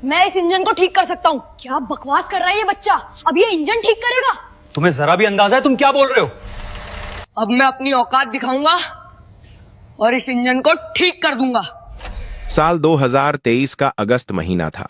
मैं इस इंजन को ठीक कर सकता हूँ। क्या बकवास कर रहा है ये बच्चा? अब ये इंजन ठीक करेगा? तुम्हें जरा भी अंदाजा है तुम क्या बोल रहे हो? अब मैं अपनी औकात दिखाऊंगा और इस इंजन को ठीक कर दूंगा। साल 2023 का अगस्त महीना था।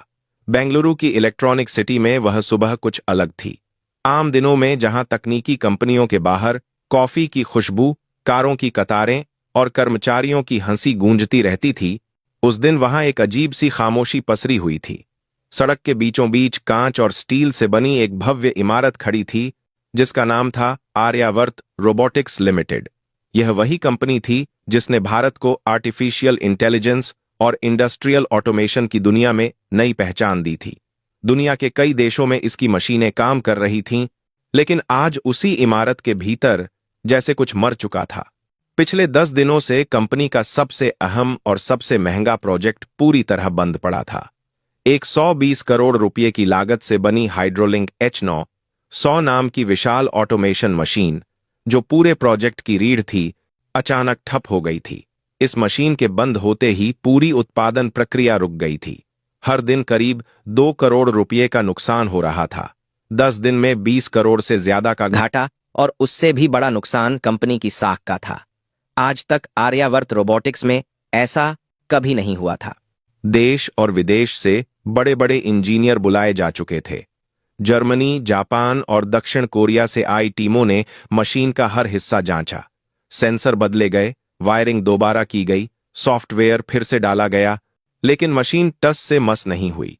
बेंगलुरु की इलेक्ट्रॉनिक सिटी में वह सुबह कुछ अलग थी। आम दिनों में जहां तकनीकी कंपनियों के बाहर कॉफी की खुशबू, कारों की कतारें और कर्मचारियों की हंसी गूंजती रहती थी, उस दिन वहां एक अजीब सी खामोशी पसरी हुई थी। सड़क के बीचों बीच कांच और स्टील से बनी एक भव्य इमारत खड़ी थी जिसका नाम था आर्यावर्त रोबोटिक्स लिमिटेड। यह वही कंपनी थी जिसने भारत को आर्टिफिशियल इंटेलिजेंस और इंडस्ट्रियल ऑटोमेशन की दुनिया में नई पहचान दी थी। दुनिया के कई देशों में इसकी मशीनें काम कर रही थीं, लेकिन आज उसी इमारत के भीतर जैसे कुछ मर चुका था। पिछले 10 दिनों से कंपनी का सबसे अहम और सबसे महंगा प्रोजेक्ट पूरी तरह बंद पड़ा था। एक 120 करोड़ रुपए की लागत से बनी हाइड्रोलिंक H9 100 नाम की विशाल ऑटोमेशन मशीन, जो पूरे प्रोजेक्ट की रीढ़ थी, अचानक ठप हो गई थी। इस मशीन के बंद होते ही पूरी उत्पादन प्रक्रिया रुक गई थी। हर दिन करीब 2 करोड़ रुपए का नुकसान हो रहा था। 10 दिन में 20 करोड़ से ज्यादा का घाटा और उससे भी बड़ा नुकसान कंपनी की साख का था। आज तक आर्यावर्त रोबोटिक्स में ऐसा कभी नहीं हुआ था। देश और विदेश से बड़े बड़े इंजीनियर बुलाए जा चुके थे। जर्मनी, जापान और दक्षिण कोरिया से आई टीमों ने मशीन का हर हिस्सा जांचा। सेंसर बदले गए, वायरिंग दोबारा की गई, सॉफ्टवेयर फिर से डाला गया, लेकिन मशीन टस से मस नहीं हुई।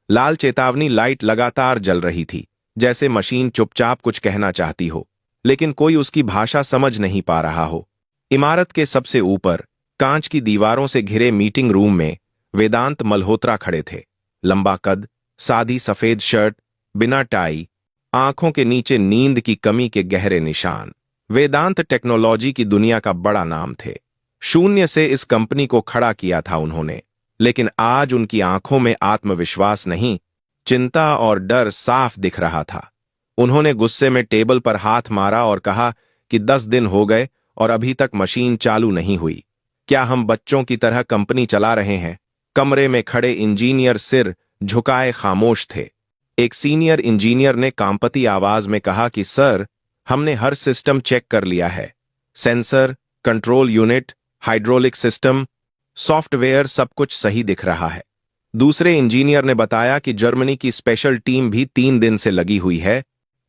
लाल चेतावनी लाइट लगातार जल रही थी, जैसे मशीन चुपचाप कुछ कहना चाहती हो, लेकिन कोई उसकी भाषा समझ नहीं पा रहा हो। इमारत के सबसे ऊपर कांच की दीवारों से घिरे मीटिंग रूम में वेदांत मल्होत्रा खड़े थे। लंबा कद, सादी सफेद शर्ट, बिना टाई, आंखों के नीचे नींद की कमी के गहरे निशान। वेदांत टेक्नोलॉजी की दुनिया का बड़ा नाम थे। शून्य से इस कंपनी को खड़ा किया था उन्होंने, लेकिन आज उनकी आंखों में आत्मविश्वास नहीं, चिंता और डर साफ दिख रहा था। उन्होंने गुस्से में टेबल पर हाथ मारा और कहा कि 10 दिन हो गए और अभी तक मशीन चालू नहीं हुई। क्या हम बच्चों की तरह कंपनी चला रहे हैं? कमरे में खड़े इंजीनियर सिर झुकाए खामोश थे। एक सीनियर इंजीनियर ने कांपती आवाज में कहा कि सर, हमने हर सिस्टम चेक कर लिया है। Sensor, control unit, hydraulic system, software, सब कुछ सही दिख रहा है। दूसरे इंजीनियर ने बताया कि जर्मनी की स्पेशल टीम भी 3 दिन से लगी हुई है,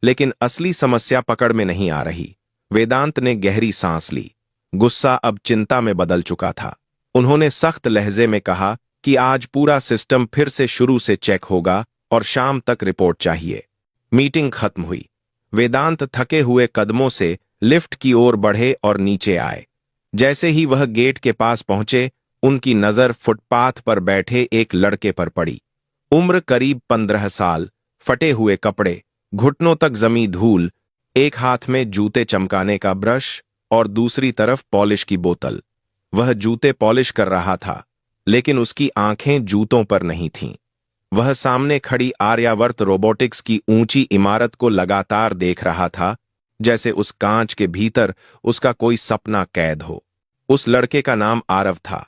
लेकिन असली समस्या पकड़ में नहीं आ रही। वेदांत ने गहरी सांस ली। गुस्सा अब चिंता में बदल चुका था। उन्होंने सख्त लहजे में कहा कि आज पूरा सिस्टम फिर से शुरू से चेक होगा और शाम तक रिपोर्ट चाहिए। मीटिंग खत्म हुई। वेदांत थके हुए कदमों से लिफ्ट की ओर बढ़े और नीचे आए। जैसे ही वह गेट के पास पहुंचे, उनकी नजर फुटपाथ पर बैठे एक लड़के पर पड़ी। उम्र करीब 15 साल, फटे हुए कपड़े, घुटनों तक जमी धूल, एक हाथ में जूते चमकाने का ब्रश और दूसरी तरफ पॉलिश की बोतल। वह जूते पॉलिश कर रहा था, लेकिन उसकी आंखें जूतों पर नहीं थीं। वह सामने खड़ी आर्यावर्त रोबोटिक्स की ऊंची इमारत को लगातार देख रहा था, जैसे उस कांच के भीतर उसका कोई सपना कैद हो। उस लड़के का नाम आरव था।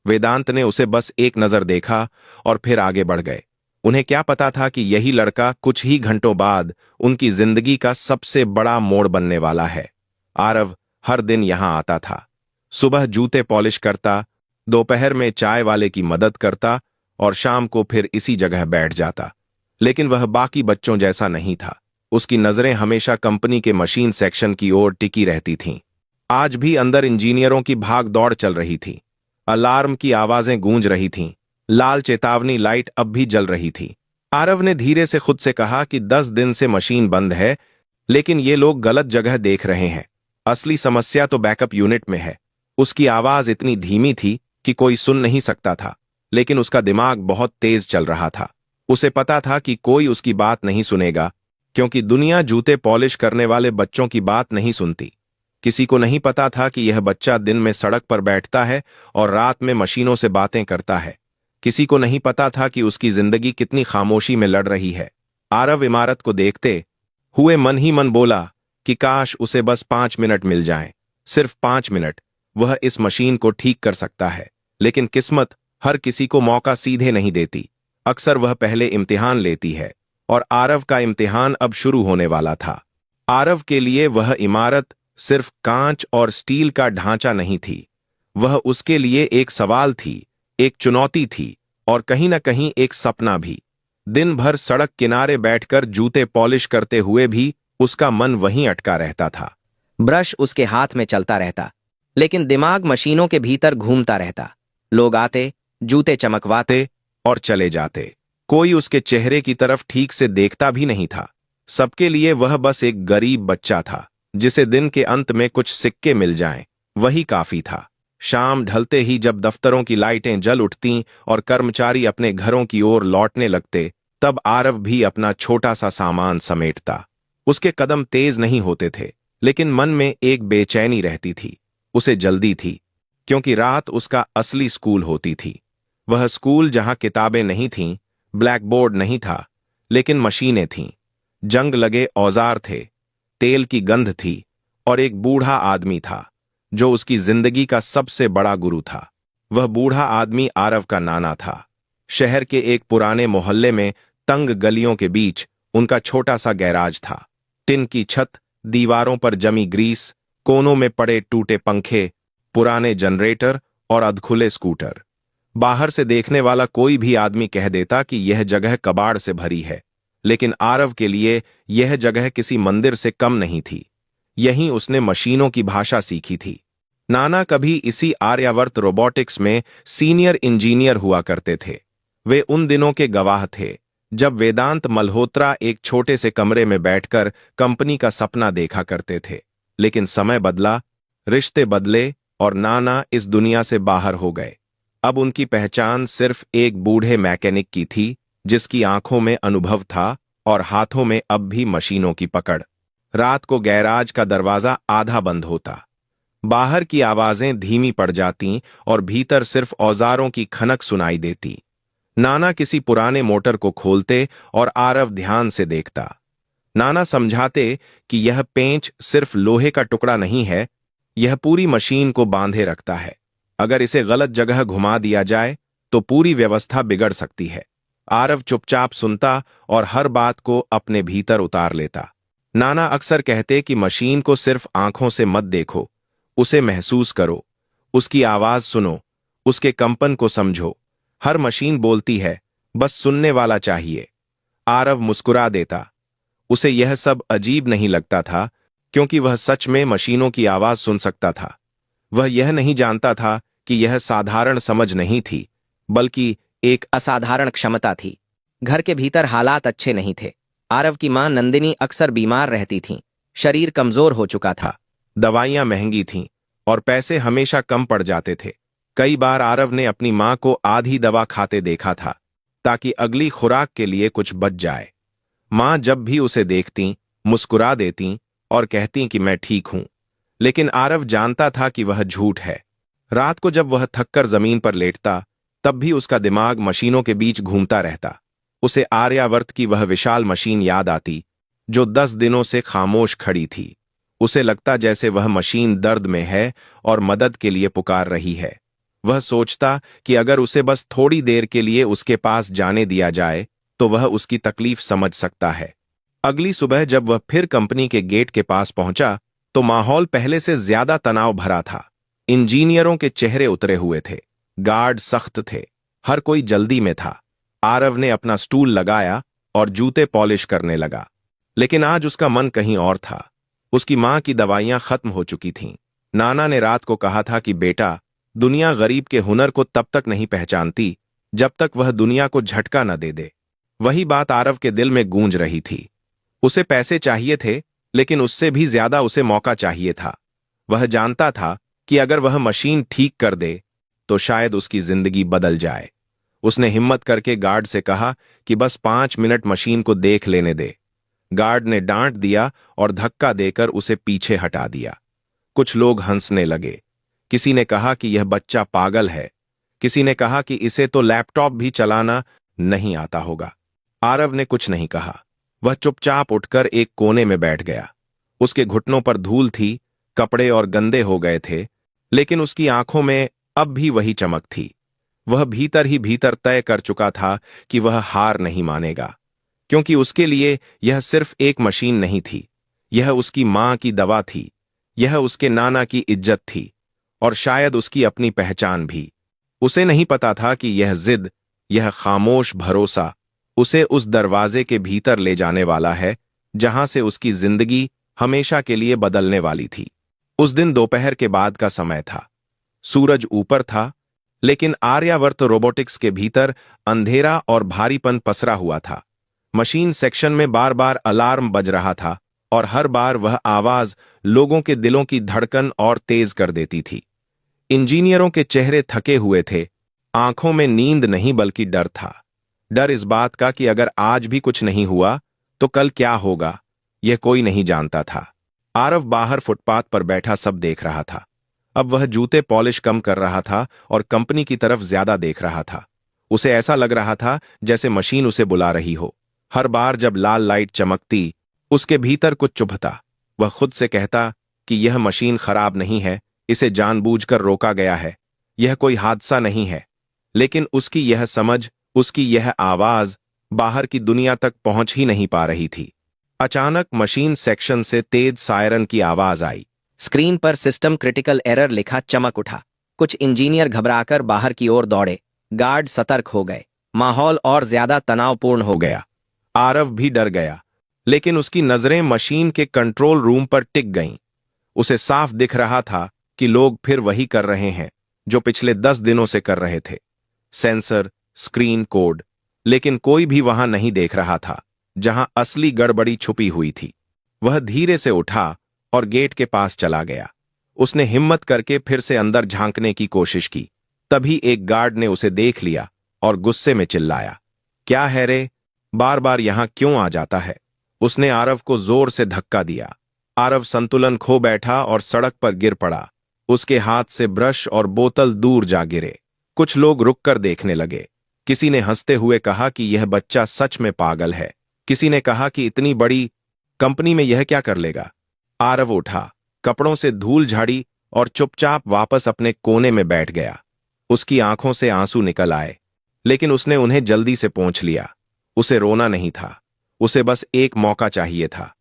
वेदांत ने उसे बस एक नजर देखा और फिर आगे बढ़ गए। उन्हें क्या पता था कि यही लड़का कुछ ही घंटों बाद उनकी जिंदगी का सबसे बड़ा मोड़ बनने वाला है। आरव हर दिन यहां आता था। सुबह जूते पॉलिश करता, दोपहर में चाय वाले की मदद करता और शाम को फिर इसी जगह बैठ जाता। लेकिन वह बाकी बच्चों जैसा नहीं था। उसकी नजरें हमेशा कंपनी के मशीन सेक्शन की ओर टिकी रहती थीं। आज भी अंदर इंजीनियरों की भाग दौड़ चल रही थी। अलार्म की आवाजें गूंज रही थीं। लाल चेतावनी लाइट अब भी जल रही थी। आरव ने धीरे से खुद से कहा कि 10 दिन से मशीन बंद है, लेकिन ये लोग गलत जगह देख रहे हैं। असली समस्या तो बैकअप यूनिट में है। उसकी आवाज इतनी धीमी थी कि कोई सुन नहीं सकता था, लेकिन उसका दिमाग बहुत तेज चल रहा था। उसे पता था कि कोई उसकी बात नहीं सुनेगा, क्योंकि दुनिया जूते पॉलिश करने वाले बच्चों की बात नहीं सुनती। किसी को नहीं पता था कि यह बच्चा दिन में सड़क पर बैठता है और रात में मशीनों से बातें करता है। किसी को नहीं पता था कि उसकी जिंदगी कितनी खामोशी में लड़ रही है। आरव इमारत को देखते हुए मन ही मन बोला कि काश उसे बस 5 मिनट मिल जाएं, सिर्फ 5 मिनट। वह इस मशीन को ठीक कर सकता है, लेकिन किस्मत हर किसी को मौका सीधे नहीं देती। अक्सर वह पहले इम्तिहान लेती है और आरव का इम्तिहान अब शुरू होने वाला था। आरव के लिए वह इमारत सिर्फ कांच और स्टील का ढांचा नहीं थी, वह उसके लिए एक सवाल थी, एक चुनौती थी और कहीं न कहीं एक सपना भी। दिन भर सड़क किनारे बैठकर जूते पॉलिश करते हुए भी उसका मन वहीं अटका रहता था। ब्रश उसके हाथ में चलता रहता, लेकिन दिमाग मशीनों के भीतर घूमता रहता। लोग आते, जूते चमकवाते और चले जाते। कोई उसके चेहरे की तरफ ठीक से देखता भी नहीं था। सबके लिए वह बस एक गरीब बच्चा था, जिसे दिन के अंत में कुछ सिक्के मिल जाएं, वही काफी था। शाम ढलते ही जब दफ्तरों की लाइटें जल उठतीं और कर्मचारी अपने घरों की ओर लौटने लगते, तब आरव भी अपना छोटा सा सामान समेटता। उसके कदम तेज नहीं होते थे, लेकिन मन में एक बेचैनी रहती थी। उसे जल्दी थी, क्योंकि रात उसका असली स्कूल होती थी। वह स्कूल जहां किताबें नहीं थीं, ब्लैक बोर्ड नहीं था, लेकिन मशीनें थीं, जंग लगे औजार थे, तेल की गंध थी और एक बूढ़ा आदमी था जो उसकी जिंदगी का सबसे बड़ा गुरु था। वह बूढ़ा आदमी आरव का नाना था। शहर के एक पुराने मोहल्ले में तंग गलियों के बीच उनका छोटा सा गैराज था। टिन की छत, दीवारों पर जमी ग्रीस, कोनों में पड़े टूटे पंखे, पुराने जनरेटर और अधखुले स्कूटर। बाहर से देखने वाला कोई भी आदमी कह देता कि यह जगह कबाड़ से भरी है, लेकिन आरव के लिए यह जगह किसी मंदिर से कम नहीं थी। यहीं उसने मशीनों की भाषा सीखी थी। नाना कभी इसी आर्यावर्त रोबोटिक्स में सीनियर इंजीनियर हुआ करते थे। वे उन दिनों के गवाह थे जब वेदांत मल्होत्रा एक छोटे से कमरे में बैठकर कंपनी का सपना देखा करते थे। लेकिन समय बदला, रिश्ते बदले और नाना इस दुनिया से बाहर हो गए। अब उनकी पहचान सिर्फ एक बूढ़े मैकेनिक की थी, जिसकी आंखों में अनुभव था और हाथों में अब भी मशीनों की पकड़। रात को गैराज का दरवाजा आधा बंद होता, बाहर की आवाजें धीमी पड़ जातीं और भीतर सिर्फ औजारों की खनक सुनाई देती। नाना किसी पुराने मोटर को खोलते और आरव ध्यान से देखता। नाना समझाते कि यह पेंच सिर्फ लोहे का टुकड़ा नहीं है, यह पूरी मशीन को बांधे रखता है। अगर इसे गलत जगह घुमा दिया जाए तो पूरी व्यवस्था बिगड़ सकती है। आरव चुपचाप सुनता और हर बात को अपने भीतर उतार लेता। नाना अक्सर कहते कि मशीन को सिर्फ आंखों से मत देखो, उसे महसूस करो, उसकी आवाज सुनो, उसके कंपन को समझो। हर मशीन बोलती है, बस सुनने वाला चाहिए। आरव मुस्कुरा देता। उसे यह सब अजीब नहीं लगता था, क्योंकि वह सच में मशीनों की आवाज सुन सकता था। वह यह नहीं जानता था कि यह साधारण समझ नहीं थी, बल्कि एक असाधारण क्षमता थी। घर के भीतर हालात अच्छे नहीं थे। आरव की मां नंदिनी अक्सर बीमार रहती थीं, शरीर कमजोर हो चुका था। दवाइयां महंगी थीं और पैसे हमेशा कम पड़ जाते थे। कई बार आरव ने अपनी मां को आधी दवा खाते देखा था, ताकि अगली खुराक के लिए कुछ बच जाए। मां जब भी उसे देखतीं, मुस्कुरा देतीं और कहतीं कि मैं ठीक हूं, लेकिन आरव जानता था कि वह झूठ है। रात को जब वह थककर जमीन पर लेटता, तब भी उसका दिमाग मशीनों के बीच घूमता रहता। उसे आर्यावर्त की वह विशाल मशीन याद आती, जो 10 दिनों से खामोश खड़ी थी। उसे लगता जैसे वह मशीन दर्द में है और मदद के लिए पुकार रही है। वह सोचता कि अगर उसे बस थोड़ी देर के लिए उसके पास जाने दिया जाए, तो वह उसकी तकलीफ समझ सकता है। अगली सुबह जब वह फिर कंपनी के गेट के पास पहुंचा, तो माहौल पहले से ज्यादा तनाव भरा था। इंजीनियरों के चेहरे उतरे हुए थे, गार्ड सख्त थे, हर कोई जल्दी में था। आरव ने अपना स्टूल लगाया और जूते पॉलिश करने लगा, लेकिन आज उसका मन कहीं और था। उसकी मां की दवाइयां खत्म हो चुकी थीं। नाना ने रात को कहा था कि बेटा, दुनिया गरीब के हुनर को तब तक नहीं पहचानती जब तक वह दुनिया को झटका न दे दे। वही बात आरव के दिल में गूंज रही थी। उसे पैसे चाहिए थे, लेकिन उससे भी ज्यादा उसे मौका चाहिए था। वह जानता था कि अगर वह मशीन ठीक कर दे तो शायद उसकी जिंदगी बदल जाए। उसने हिम्मत करके गार्ड से कहा कि बस 5 मिनट मशीन को देख लेने दे। गार्ड ने डांट दिया और धक्का देकर उसे पीछे हटा दिया। कुछ लोग हंसने लगे। किसी ने कहा कि यह बच्चा पागल है, किसी ने कहा कि इसे तो लैपटॉप भी चलाना नहीं आता होगा। आरव ने कुछ नहीं कहा। वह चुपचाप उठकर एक कोने में बैठ गया। उसके घुटनों पर धूल थी, कपड़े और गंदे हो गए थे, लेकिन उसकी आंखों में अब भी वही चमक थी। वह भीतर ही भीतर तय कर चुका था कि वह हार नहीं मानेगा, क्योंकि उसके लिए यह सिर्फ एक मशीन नहीं थी, यह उसकी मां की दवा थी, यह उसके नाना की इज्जत थी, और शायद उसकी अपनी पहचान भी। उसे नहीं पता था कि यह जिद, यह खामोश भरोसा उसे उस दरवाजे के भीतर ले जाने वाला है जहां से उसकी जिंदगी हमेशा के लिए बदलने वाली थी। उस दिन दोपहर के बाद का समय था। सूरज ऊपर था, लेकिन आर्यावर्त रोबोटिक्स के भीतर अंधेरा और भारीपन पसरा हुआ था। मशीन सेक्शन में बार बार अलार्म बज रहा था और हर बार वह आवाज लोगों के दिलों की धड़कन और तेज कर देती थी। इंजीनियरों के चेहरे थके हुए थे, आंखों में नींद नहीं बल्कि डर था। डर इस बात का कि अगर आज भी कुछ नहीं हुआ तो कल क्या होगा, यह कोई नहीं जानता था। आरव बाहर फुटपाथ पर बैठा सब देख रहा था। अब वह जूते पॉलिश कम कर रहा था और कंपनी की तरफ ज्यादा देख रहा था। उसे ऐसा लग रहा था जैसे मशीन उसे बुला रही हो। हर बार जब लाल लाइट चमकती, उसके भीतर कुछ चुभता। वह खुद से कहता कि यह मशीन खराब नहीं है, इसे जानबूझकर रोका गया है, यह कोई हादसा नहीं है। लेकिन उसकी यह समझ, उसकी यह आवाज बाहर की दुनिया तक पहुंच ही नहीं पा रही थी। अचानक मशीन सेक्शन से तेज सायरन की आवाज आई। स्क्रीन पर सिस्टम क्रिटिकल एरर लिखा चमक उठा। कुछ इंजीनियर घबराकर बाहर की ओर दौड़े। गार्ड सतर्क हो गए। माहौल और ज्यादा तनावपूर्ण हो गया। आरव भी डर गया, लेकिन उसकी नजरें मशीन के कंट्रोल रूम पर टिक गईं। उसे साफ दिख रहा था कि लोग फिर वही कर रहे हैं जो पिछले 10 दिनों से कर रहे थे। सेंसर, स्क्रीन, कोड, लेकिन कोई भी वहां नहीं देख रहा था जहां असली गड़बड़ी छुपी हुई थी। वह धीरे से उठा और गेट के पास चला गया। उसने हिम्मत करके फिर से अंदर झांकने की कोशिश की। तभी एक गार्ड ने उसे देख लिया और गुस्से में चिल्लाया, क्या है रे, बार बार यहां क्यों आ जाता है? उसने आरव को जोर से धक्का दिया। आरव संतुलन खो बैठा और सड़क पर गिर पड़ा। उसके हाथ से ब्रश और बोतल दूर जा गिरे। कुछ लोग रुककर देखने लगे। किसी ने हंसते हुए कहा कि यह बच्चा सच में पागल है। किसी ने कहा कि इतनी बड़ी कंपनी में यह क्या कर लेगा। आरव उठा, कपड़ों से धूल झाड़ी और चुपचाप वापस अपने कोने में बैठ गया। उसकी आंखों से आंसू निकल आए, लेकिन उसने उन्हें जल्दी से पोंछ लिया। उसे रोना नहीं था, उसे बस एक मौका चाहिए था।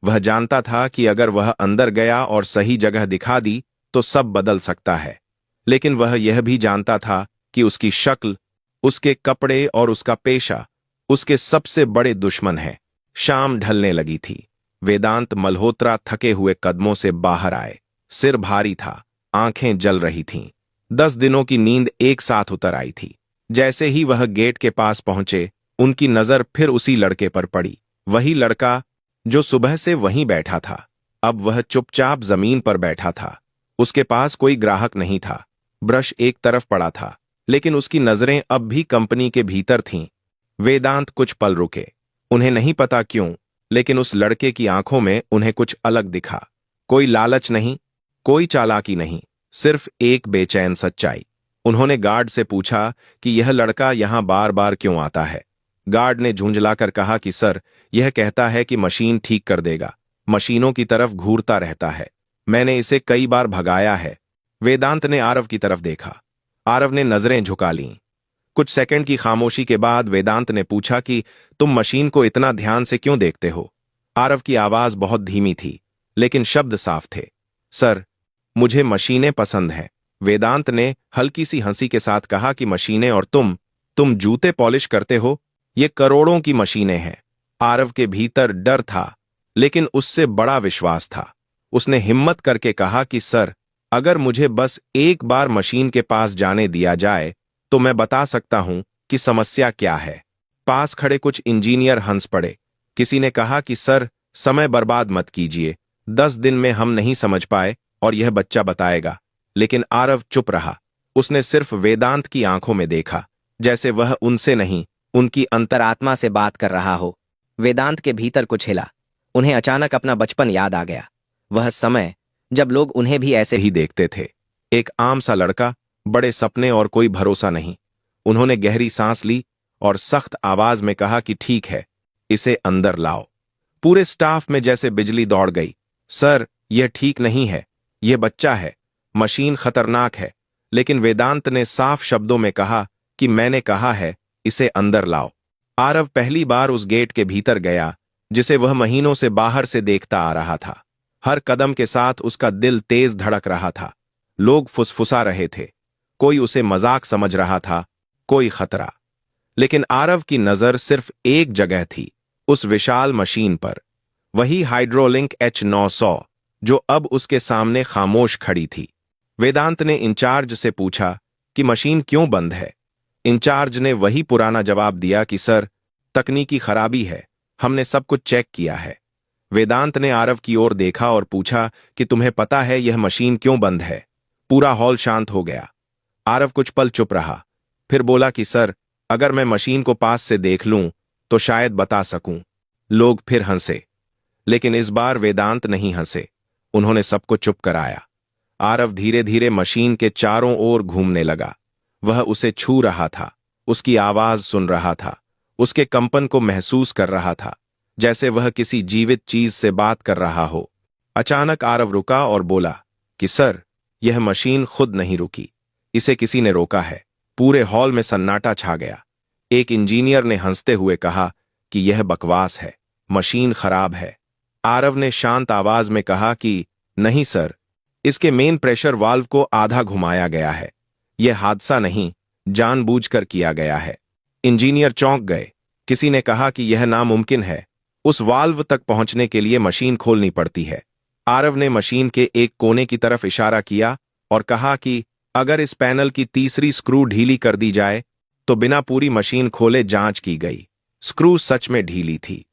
वह जानता था कि अगर वह अंदर गया और सही जगह दिखा दी तो सब बदल सकता है। लेकिन वह यह भी जानता था कि उसकी शक्ल, उसके कपड़े और उसका पेशा उसके सबसे बड़े दुश्मन हैं। शाम ढलने लगी थी। वेदांत मल्होत्रा थके हुए कदमों से बाहर आए। सिर भारी था, आंखें जल रही थीं। 10 दिनों की नींद एक साथ उतर आई थी। जैसे ही वह गेट के पास पहुंचे, उनकी नजर फिर उसी लड़के पर पड़ी। वही लड़का जो सुबह से वहीं बैठा था। अब वह चुपचाप जमीन पर बैठा था। उसके पास कोई ग्राहक नहीं था। ब्रश एक तरफ पड़ा था, लेकिन उसकी नजरें अब भी कंपनी के भीतर थीं। वेदांत कुछ पल रुके। उन्हें नहीं पता क्यों, लेकिन उस लड़के की आंखों में उन्हें कुछ अलग दिखा। कोई लालच नहीं, कोई चालाकी नहीं, सिर्फ एक बेचैन सच्चाई। उन्होंने गार्ड से पूछा कि यह लड़का यहां बार बार क्यों आता है। गार्ड ने झुंझलाकर कहा कि सर, यह कहता है कि मशीन ठीक कर देगा, मशीनों की तरफ घूरता रहता है। मैंने इसे कई बार भगाया है। वेदांत ने आरव की तरफ देखा। आरव ने नजरें झुका लीं। कुछ सेकंड की खामोशी के बाद वेदांत ने पूछा कि तुम मशीन को इतना ध्यान से क्यों देखते हो? आरव की आवाज बहुत धीमी थी, लेकिन शब्द साफ थे। सर, मुझे मशीनें पसंद हैं। वेदांत ने हल्की सी हंसी के साथ कहा कि मशीनें और तुम जूते पॉलिश करते हो, ये करोड़ों की मशीनें हैं। आरव के भीतर डर था, लेकिन उससे बड़ा विश्वास था। उसने हिम्मत करके कहा कि सर, अगर मुझे बस एक बार मशीन के पास जाने दिया जाए तो मैं बता सकता हूं कि समस्या क्या है। पास खड़े कुछ इंजीनियर हंस पड़े। किसी ने कहा कि सर, समय बर्बाद मत कीजिए, 10 दिन में हम नहीं समझ पाए और यह बच्चा बताएगा। लेकिन आरव चुप रहा। उसने सिर्फ वेदांत की आंखों में देखा, जैसे वह उनसे नहीं, उनकी अंतरात्मा से बात कर रहा हो। वेदांत के भीतर कुछ हिला। उन्हें अचानक अपना बचपन याद आ गया। वह समय जब लोग उन्हें भी ऐसे ही देखते थे। एक आम सा लड़का, बड़े सपने और कोई भरोसा नहीं। उन्होंने गहरी सांस ली और सख्त आवाज में कहा कि ठीक है, इसे अंदर लाओ। पूरे स्टाफ में जैसे बिजली दौड़ गई। सर, यह ठीक नहीं है, यह बच्चा है, मशीन खतरनाक है, लेकिन वेदांत ने साफ शब्दों में कहा कि मैंने कहा है, इसे अंदर लाओ। आरव पहली बार उस गेट के भीतर गया जिसे वह महीनों से बाहर से देखता आ रहा था। हर कदम के साथ उसका दिल तेज धड़क रहा था। लोग फुसफुसा रहे थे, कोई उसे मजाक समझ रहा था, कोई खतरा। लेकिन आरव की नजर सिर्फ एक जगह थी, उस विशाल मशीन पर, वही हाइड्रोलिंक H900 जो अब उसके सामने खामोश खड़ी थी। वेदांत ने इंचार्ज से पूछा कि मशीन क्यों बंद है। इंचार्ज ने वही पुराना जवाब दिया कि सर, तकनीकी खराबी है, हमने सब कुछ चेक किया है। वेदांत ने आरव की ओर देखा और पूछा कि तुम्हें पता है यह मशीन क्यों बंद है। पूरा हॉल शांत हो गया। आरव कुछ पल चुप रहा, फिर बोला कि सर, अगर मैं मशीन को पास से देख लूं तो शायद बता सकूं। लोग फिर हंसे, लेकिन इस बार वेदांत नहीं हंसे। उन्होंने सबको चुप कराया। आरव धीरे धीरे मशीन के चारों ओर घूमने लगा। वह उसे छू रहा था, उसकी आवाज सुन रहा था, उसके कंपन को महसूस कर रहा था, जैसे वह किसी जीवित चीज से बात कर रहा हो। अचानक आरव रुका और बोला कि सर, यह मशीन खुद नहीं रुकी, इसे किसी ने रोका है। पूरे हॉल में सन्नाटा छा गया। एक इंजीनियर ने हंसते हुए कहा कि यह बकवास है, मशीन खराब है। आरव ने शांत आवाज में कहा कि नहीं सर, इसके मेन प्रेशर वाल्व को आधा घुमाया गया है। यह हादसा नहीं, जानबूझकर किया गया है। इंजीनियर चौंक गए। किसी ने कहा कि यह नामुमकिन है, उस वाल्व तक पहुंचने के लिए मशीन खोलनी पड़ती है। आरव ने मशीन के एक कोने की तरफ इशारा किया और कहा कि अगर इस पैनल की तीसरी स्क्रू ढीली कर दी जाए तो बिना पूरी मशीन खोले जांच की गई। स्क्रू सच में ढीली थी।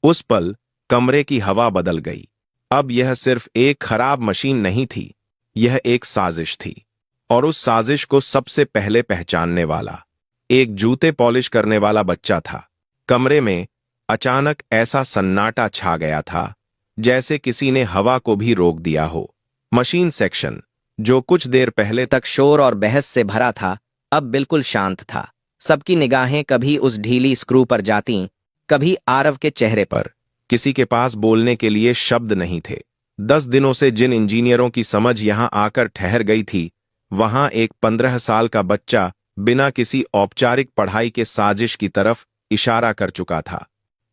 उस पल कमरे की हवा बदल गई। अब यह सिर्फ एक खराब मशीन नहीं थी, यह एक साजिश थी। और उस साजिश को सबसे पहले पहचानने वाला एक जूते पॉलिश करने वाला बच्चा था। कमरे में अचानक ऐसा सन्नाटा छा गया था जैसे किसी ने हवा को भी रोक दिया हो। मशीन सेक्शन, जो कुछ देर पहले तक शोर और बहस से भरा था, अब बिल्कुल शांत था। सबकी निगाहें कभी उस ढीली स्क्रू पर जातीं, कभी आरव के चेहरे पर। किसी के पास बोलने के लिए शब्द नहीं थे। 10 दिनों से जिन इंजीनियरों की समझ यहां आकर ठहर गई थी, वहां एक 15 साल का बच्चा बिना किसी औपचारिक पढ़ाई के साजिश की तरफ इशारा कर चुका था।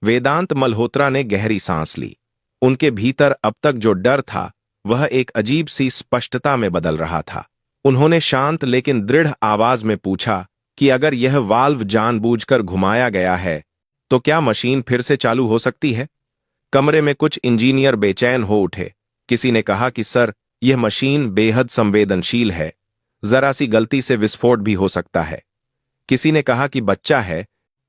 वेदांत मल्होत्रा ने गहरी सांस ली। उनके भीतर अब तक जो डर था वह एक अजीब सी स्पष्टता में बदल रहा था। उन्होंने शांत लेकिन दृढ़ आवाज में पूछा कि अगर यह वाल्व जानबूझकर घुमाया गया है तो क्या मशीन फिर से चालू हो सकती है? कमरे में कुछ इंजीनियर बेचैन हो उठे। किसी ने कहा कि सर, यह मशीन बेहद संवेदनशील है, जरा सी गलती से विस्फोट भी हो सकता है। किसी ने कहा कि बच्चा है,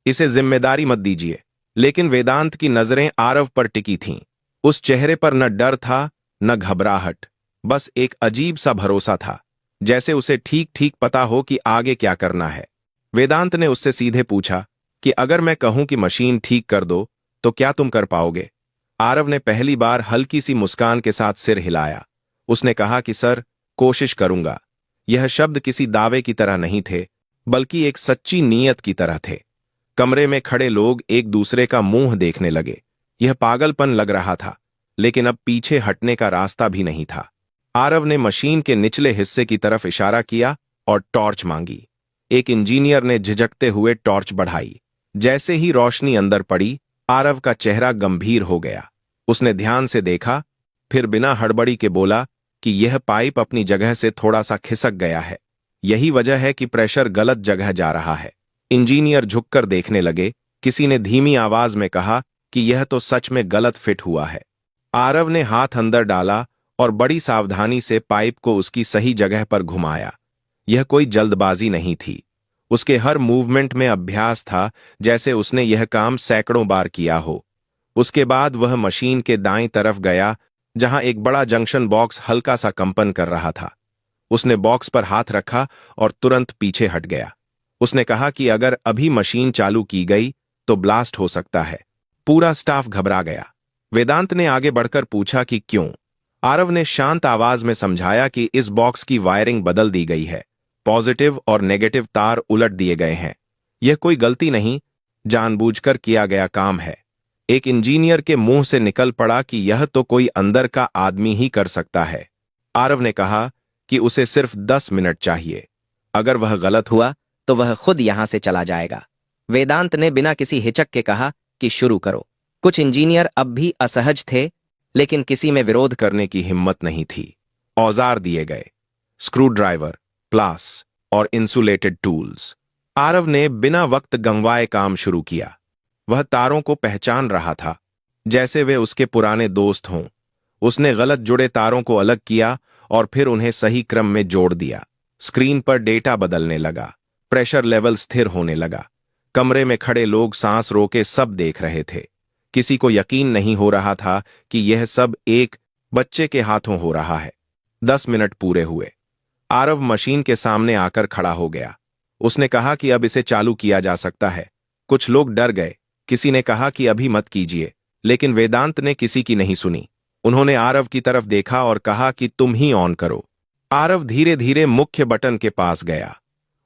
इसे जिम्मेदारी मत दीजिए। लेकिन वेदांत की नजरें आरव पर टिकी थीं। उस चेहरे पर न डर था न घबराहट, बस एक अजीब सा भरोसा था, जैसे उसे ठीक ठीक पता हो कि आगे क्या करना है। वेदांत ने उससे सीधे पूछा कि अगर मैं कहूं कि मशीन ठीक कर दो तो क्या तुम कर पाओगे? आरव ने पहली बार हल्की सी मुस्कान के साथ सिर हिलाया। उसने कहा कि सर, कोशिश करूंगा। यह शब्द किसी दावे की तरह नहीं थे, बल्कि एक सच्ची नीयत की तरह थे। कमरे में खड़े लोग एक दूसरे का मुंह देखने लगे। यह पागलपन लग रहा था, लेकिन अब पीछे हटने का रास्ता भी नहीं था। आरव ने मशीन के निचले हिस्से की तरफ इशारा किया और टॉर्च मांगी। एक इंजीनियर ने झिझकते हुए टॉर्च बढ़ाई। जैसे ही रोशनी अंदर पड़ी, आरव का चेहरा गंभीर हो गया। उसने ध्यान से देखा, फिर बिना हड़बड़ी के बोला कि यह पाइप अपनी जगह से थोड़ा सा खिसक गया है। यही वजह है कि प्रेशर गलत जगह जा रहा है। इंजीनियर झुककर देखने लगे। किसी ने धीमी आवाज में कहा कि यह तो सच में गलत फिट हुआ है। आरव ने हाथ अंदर डाला और बड़ी सावधानी से पाइप को उसकी सही जगह पर घुमाया। यह कोई जल्दबाजी नहीं थी। उसके हर मूवमेंट में अभ्यास था, जैसे उसने यह काम सैकड़ों बार किया हो। उसके बाद वह मशीन के दाईं तरफ गया, जहां एक बड़ा जंक्शन बॉक्स हल्का सा कंपन कर रहा था। उसने बॉक्स पर हाथ रखा और तुरंत पीछे हट गया। उसने कहा कि अगर अभी मशीन चालू की गई तो ब्लास्ट हो सकता है। पूरा स्टाफ घबरा गया। वेदांत ने आगे बढ़कर पूछा कि क्यों? आरव ने शांत आवाज में समझाया कि इस बॉक्स की वायरिंग बदल दी गई है। पॉजिटिव और नेगेटिव तार उलट दिए गए हैं। यह कोई गलती नहीं, जानबूझकर किया गया काम है। एक इंजीनियर के मुंह से निकल पड़ा कि यह तो कोई अंदर का आदमी ही कर सकता है। आरव ने कहा कि उसे सिर्फ 10 मिनट चाहिए। अगर वह गलत हुआ तो वह खुद यहां से चला जाएगा। वेदांत ने बिना किसी हिचक के कहा कि शुरू करो। कुछ इंजीनियर अब भी असहज थे, लेकिन किसी में विरोध करने की हिम्मत नहीं थी। औजार दिए गए, स्क्रू ड्राइवर, प्लास और इंसुलेटेड टूल्स। आरव ने बिना वक्त गंवाए काम शुरू किया। वह तारों को पहचान रहा था, जैसे वे उसके पुराने दोस्त हों। उसने गलत जुड़े तारों को अलग किया और फिर उन्हें सही क्रम में जोड़ दिया। स्क्रीन पर डेटा बदलने लगा, प्रेशर लेवल स्थिर होने लगा। कमरे में खड़े लोग सांस रोके सब देख रहे थे। किसी को यकीन नहीं हो रहा था कि यह सब एक बच्चे के हाथों हो रहा है। 10 मिनट पूरे हुए। आरव मशीन के सामने आकर खड़ा हो गया। उसने कहा कि अब इसे चालू किया जा सकता है। कुछ लोग डर गए। किसी ने कहा कि अभी मत कीजिए, लेकिन वेदांत ने किसी की नहीं सुनी। उन्होंने आरव की तरफ देखा और कहा कि तुम ही ऑन करो। आरव धीरे धीरे मुख्य बटन के पास गया।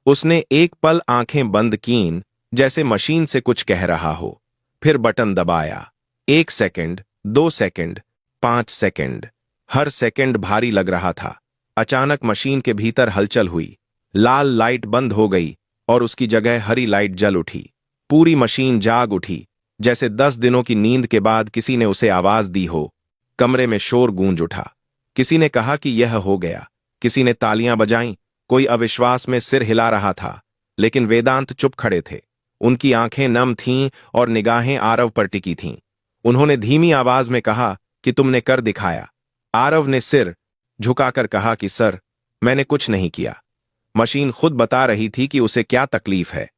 उसने एक पल आंखें बंद कीं, जैसे मशीन से कुछ कह रहा हो। फिर बटन दबाया। 1 सेकंड, 2 सेकंड, 5 सेकंड। हर सेकंड भारी लग रहा था। अचानक मशीन के भीतर हलचल हुई। लाल लाइट बंद हो गई और उसकी जगह हरी लाइट जल उठी। पूरी मशीन जाग उठी, जैसे 10 दिनों की नींद के बाद किसी ने उसे आवाज दी हो। कमरे में शोर गूंज उठा। किसी ने कहा कि यह हो गया। किसी ने तालियां बजाईं। कोई अविश्वास में सिर हिला रहा था, लेकिन वेदांत चुप खड़े थे। उनकी आंखें नम थीं और निगाहें आरव पर टिकी थीं। उन्होंने धीमी आवाज में कहा कि तुमने कर दिखाया। आरव ने सिर झुकाकर कहा कि सर, मैंने कुछ नहीं किया। मशीन खुद बता रही थी कि उसे क्या तकलीफ है।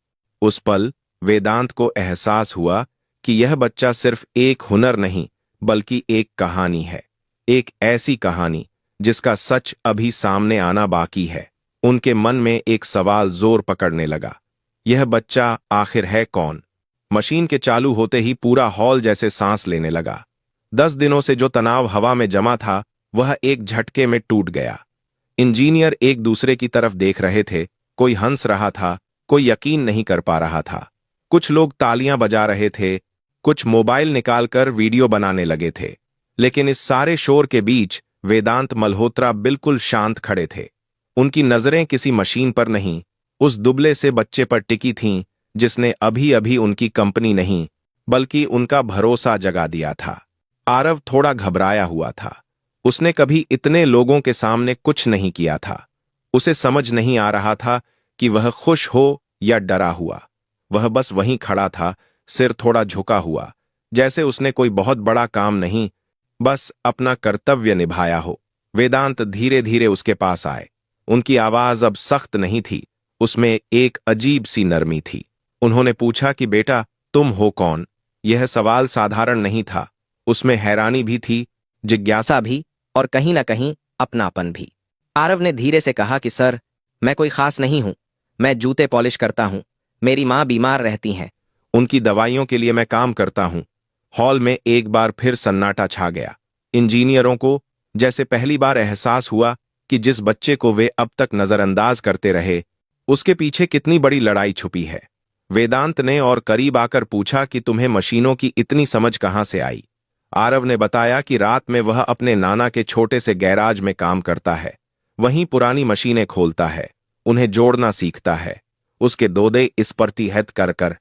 उस पल वेदांत को एहसास हुआ कि यह बच्चा सिर्फ एक हुनर नहीं, बल्कि एक कहानी है। एक ऐसी कहानी जिसका सच अभी सामने आना बाकी है। उनके मन में एक सवाल जोर पकड़ने लगा। यह बच्चा आखिर है कौन? मशीन के चालू होते ही पूरा हॉल जैसे सांस लेने लगा। 10 दिनों से जो तनाव हवा में जमा था, वह एक झटके में टूट गया। इंजीनियर एक दूसरे की तरफ देख रहे थे। कोई हंस रहा था, कोई यकीन नहीं कर पा रहा था। कुछ लोग तालियां बजा रहे थे, कुछ मोबाइल निकालकर वीडियो बनाने लगे थे। लेकिन इस सारे शोर के बीच वेदांत मल्होत्रा बिल्कुल शांत खड़े थे। उनकी नजरें किसी मशीन पर नहीं, उस दुबले से बच्चे पर टिकी थीं जिसने अभी अभी उनकी कंपनी नहीं, बल्कि उनका भरोसा जगा दिया था। आरव थोड़ा घबराया हुआ था। उसने कभी इतने लोगों के सामने कुछ नहीं किया था। उसे समझ नहीं आ रहा था कि वह खुश हो या डरा हुआ। वह बस वहीं खड़ा था, सिर थोड़ा झुका हुआ, जैसे उसने कोई बहुत बड़ा काम नहीं, बस अपना कर्तव्य निभाया हो। वेदांत धीरे धीरे उसके पास आए। उनकी आवाज अब सख्त नहीं थी, उसमें एक अजीब सी नरमी थी। उन्होंने पूछा कि बेटा, तुम हो कौन? यह सवाल साधारण नहीं था, उसमें हैरानी भी थी, जिज्ञासा भी, और कहीं ना कहीं अपनापन भी। आरव ने धीरे से कहा कि सर, मैं कोई खास नहीं हूं। मैं जूते पॉलिश करता हूं। मेरी मां बीमार रहती हैं। उनकी दवाइयों के लिए मैं काम करता हूं। हॉल में एक बार फिर सन्नाटा छा गया। इंजीनियरों को जैसे पहली बार एहसास हुआ कि जिस बच्चे को वे अब तक नजरअंदाज करते रहे, उसके पीछे कितनी बड़ी लड़ाई छुपी है। वेदांत ने और करीब आकर पूछा कि तुम्हें मशीनों की इतनी समझ कहां से आई? आरव ने बताया कि रात में वह अपने नाना के छोटे से गैराज में काम करता है। वहीं पुरानी मशीनें खोलता है, उन्हें जोड़ना सीखता है। उसके दोदे इस पर तिहत कर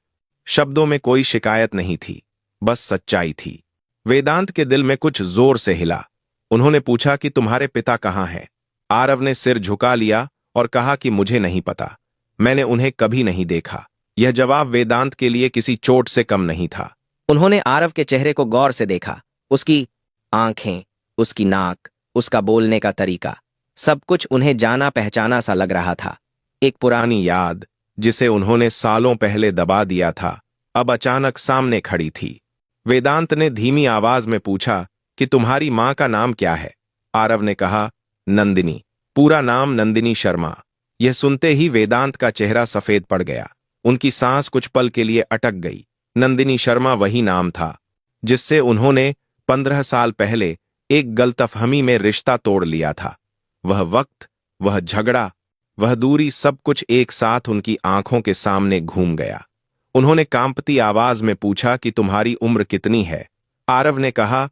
शब्दों में कोई शिकायत नहीं थी, बस सच्चाई थी। वेदांत के दिल में कुछ जोर से हिला। उन्होंने पूछा कि तुम्हारे पिता कहाँ हैं? आरव ने सिर झुका लिया और कहा कि मुझे नहीं पता, मैंने उन्हें कभी नहीं देखा। यह जवाब वेदांत के लिए किसी चोट से कम नहीं था। उन्होंने आरव के चेहरे को गौर से देखा। उसकी आंखें, उसकी नाक, उसका बोलने का तरीका, सब कुछ उन्हें जाना पहचाना सा लग रहा था। एक पुरानी याद जिसे उन्होंने सालों पहले दबा दिया था, अब अचानक सामने खड़ी थी। वेदांत ने धीमी आवाज में पूछा कि तुम्हारी मां का नाम क्या है? आरव ने कहा, नंदिनी। पूरा नाम नंदिनी शर्मा। यह सुनते ही वेदांत का चेहरा सफेद पड़ गया। उनकी सांस कुछ पल के लिए अटक गई। नंदिनी शर्मा वही नाम था जिससे उन्होंने 15 साल पहले एक गलतफहमी में रिश्ता तोड़ लिया था। वह वक्त, वह झगड़ा, वह दूरी, सब कुछ एक साथ उनकी आंखों के सामने घूम गया। उन्होंने कांपती आवाज में पूछा कि तुम्हारी उम्र कितनी है? आरव ने कहा,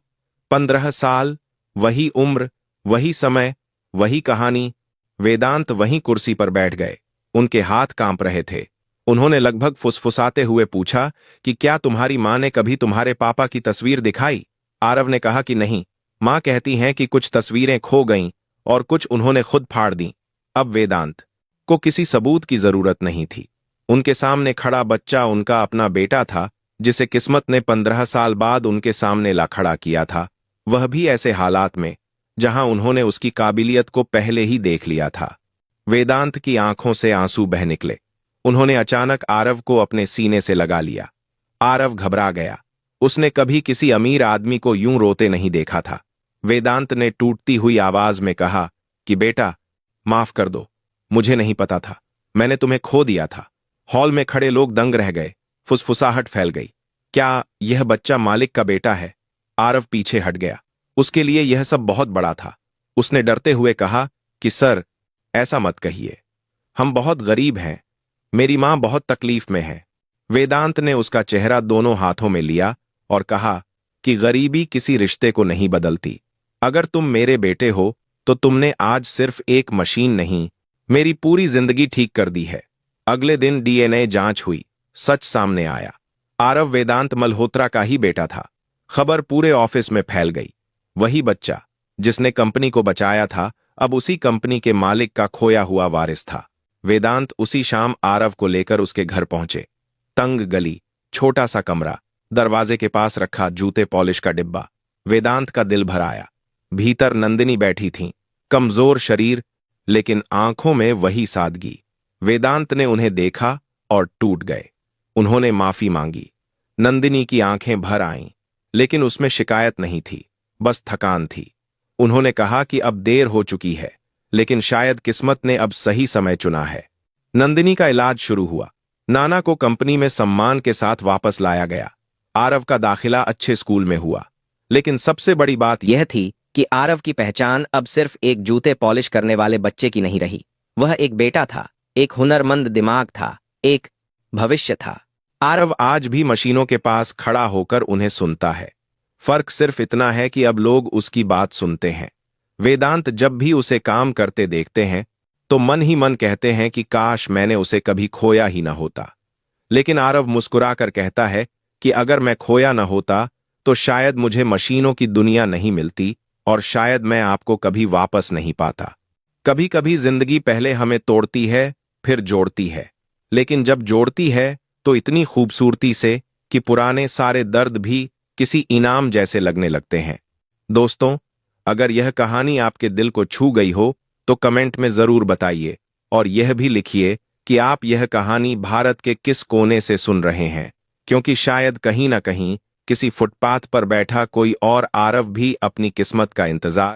15 साल। वही उम्र, वही समय, वही कहानी। वेदांत वहीं कुर्सी पर बैठ गए। उनके हाथ कांप रहे थे। उन्होंने लगभग फुसफुसाते हुए पूछा कि क्या तुम्हारी माँ ने कभी तुम्हारे पापा की तस्वीर दिखाई? आरव ने कहा कि नहीं, माँ कहती हैं कि कुछ तस्वीरें खो गईं और कुछ उन्होंने खुद फाड़ दी। अब वेदांत को किसी सबूत की जरूरत नहीं थी। उनके सामने खड़ा बच्चा उनका अपना बेटा था, जिसे किस्मत ने 15 साल बाद उनके सामने ला खड़ा किया था, वह भी ऐसे हालात में जहां उन्होंने उसकी काबिलियत को पहले ही देख लिया था। वेदांत की आंखों से आंसू बह निकले। उन्होंने अचानक आरव को अपने सीने से लगा लिया। आरव घबरा गया। उसने कभी किसी अमीर आदमी को यूं रोते नहीं देखा था। वेदांत ने टूटती हुई आवाज में कहा कि बेटा, माफ कर दो, मुझे नहीं पता था, मैंने तुम्हें खो दिया था। हॉल में खड़े लोग दंग रह गए। फुसफुसाहट फैल गई। क्या यह बच्चा मालिक का बेटा है? आरव पीछे हट गया। उसके लिए यह सब बहुत बड़ा था। उसने डरते हुए कहा कि सर, ऐसा मत कहिए, हम बहुत गरीब हैं, मेरी मां बहुत तकलीफ में है। वेदांत ने उसका चेहरा दोनों हाथों में लिया और कहा कि गरीबी किसी रिश्ते को नहीं बदलती। अगर तुम मेरे बेटे हो तो तुमने आज सिर्फ एक मशीन नहीं, मेरी पूरी जिंदगी ठीक कर दी है। अगले दिन डीएनए जांच हुई। सच सामने आया। आरव वेदांत मल्होत्रा का ही बेटा था। खबर पूरे ऑफिस में फैल गई। वही बच्चा जिसने कंपनी को बचाया था, अब उसी कंपनी के मालिक का खोया हुआ वारिस था। वेदांत उसी शाम आरव को लेकर उसके घर पहुंचे। तंग गली, छोटा सा कमरा, दरवाजे के पास रखा जूते पॉलिश का डिब्बा। वेदांत का दिल भर आया। भीतर नंदिनी बैठी थीं, कमजोर शरीर, लेकिन आंखों में वही सादगी। वेदांत ने उन्हें देखा और टूट गए। उन्होंने माफी मांगी। नंदिनी की आंखें भर आईं, लेकिन उसमें शिकायत नहीं थी, बस थकान थी। उन्होंने कहा कि अब देर हो चुकी है, लेकिन शायद किस्मत ने अब सही समय चुना है। नंदिनी का इलाज शुरू हुआ। नाना को कंपनी में सम्मान के साथ वापस लाया गया। आरव का दाखिला अच्छे स्कूल में हुआ। लेकिन सबसे बड़ी बात यह थी कि आरव की पहचान अब सिर्फ एक जूते पॉलिश करने वाले बच्चे की नहीं रही। वह एक बेटा था, एक हुनरमंद दिमाग था, एक भविष्य था। आरव आज भी मशीनों के पास खड़ा होकर उन्हें सुनता है। फर्क सिर्फ इतना है कि अब लोग उसकी बात सुनते हैं। वेदांत जब भी उसे काम करते देखते हैं तो मन ही मन कहते हैं कि काश मैंने उसे कभी खोया ही न होता। लेकिन आरव मुस्कुराकर कहता है कि अगर मैं खोया न होता तो शायद मुझे मशीनों की दुनिया नहीं मिलती और शायद मैं आपको कभी वापस नहीं पाता। कभी कभी जिंदगी पहले हमें तोड़ती है, फिर जोड़ती है, लेकिन जब जोड़ती है तो इतनी खूबसूरती से कि पुराने सारे दर्द भी किसी इनाम जैसे लगने लगते हैं। दोस्तों, अगर यह कहानी आपके दिल को छू गई हो तो कमेंट में जरूर बताइए और यह भी लिखिए कि आप यह कहानी भारत के किस कोने से सुन रहे हैं, क्योंकि शायद कहीं ना कहीं किसी फुटपाथ पर बैठा कोई और आरव भी अपनी किस्मत का इंतजार